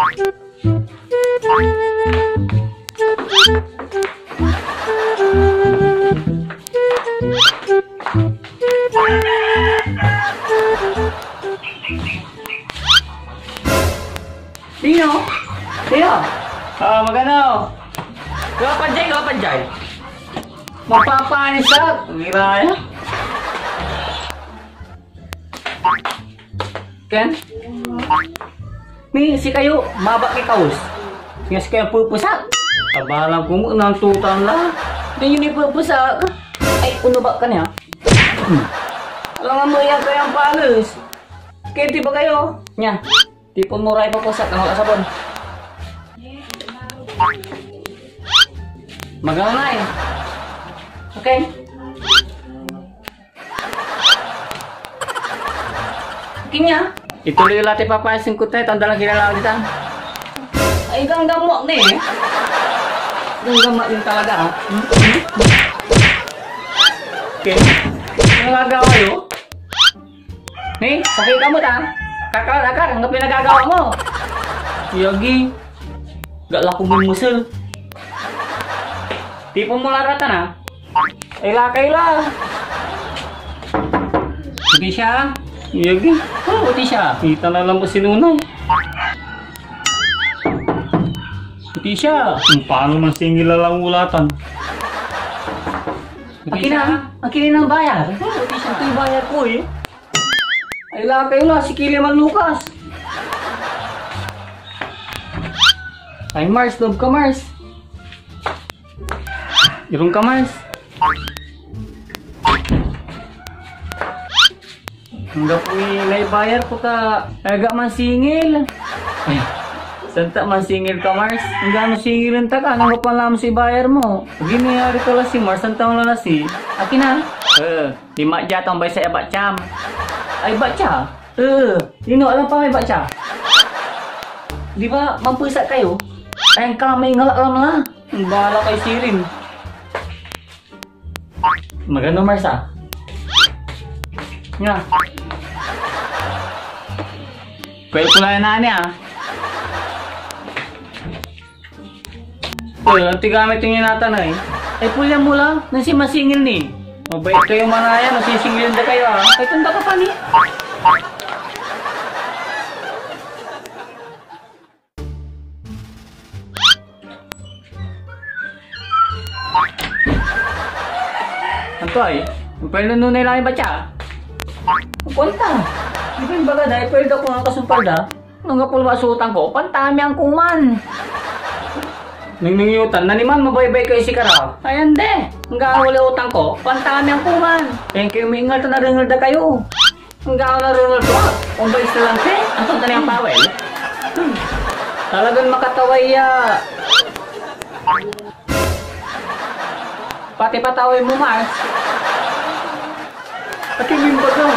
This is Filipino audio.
Tino? Tino? Magano? Gawa pa Jay. Magpapanisak. Miraya. Ken? Si kayo, mabak kay kaus. Nga si kayo pupusak. Kabalang kumo ng tutan lang. Hindi yun ipupusak. Ay, uno ba ka niya? Alam mo yan kayang palos. Kaya di ba kayo? Nya, tipon mo ray papusak. Ang kasabon. Magawa na eh. Okay? Kinya, ituloy yung lahat ipapasin ko tayo. Tanda lang kinalaw dito. Ay, ganggamok na eh. Ganggamok din talaga ha. Okay. Ano nagagawa yun? Sakit ka mo ta. Kakar, ang pinagagawa mo. Yagi. Gak laku musel. Tipong mo laratan ha. Kaila. Hindi siya. Yagi. Hindi siya. Kita na lang po sinunay. Hindi siya. Paano man singil lang ulatan? Akin na ang bayar. Hindi siya. Ito yung bayar ko eh. Ay lakay na. Si Kiliman Lucas. Ay Mars. Love ka Mars. Irong ka Mars. Hanggang po naibayar po ka. Aga man singil. Ay. Santa man singil ka Mars. Hanggang mo singilin ta ka. Hanggang pa lang si bayar mo. Giniyari ko lang si Mars. Santa mo lang na si. Akin na. Lima jatang bay sa bacam. Ay baca. Lino alam pa may baca. Di ba mampusak kayo? Ay ang kamay ngalak lang na. Bahala kay Sirin. Magano Mars ah. Nga. Pwede ko lang na niya. Nanti gamit yung inatan na eh. Ay pulya mo lang. Nasi masingil ni. Mabait kayo manaya. Nasisingilin na kayo ah. Ay tanda ka pa ni. Anto ay. Pwede nunay lang yung baca. Punta. Di ba yung baga dahil pwede ako nga kasumpalda. Nung kapulwasutan ko, pantami ang kuman. Nung utang, naniman mabaybay kayo si Kara. Ayan de. Hanggang wala utang ko, pantami ang kuman. Kaya kayo mingal na naringal na kayo. Hanggang naringal ko, kung ba isa lang te, ang tunta niyang pawel. Talagang makataway pati pataway mo Mars. Pati mimba ka.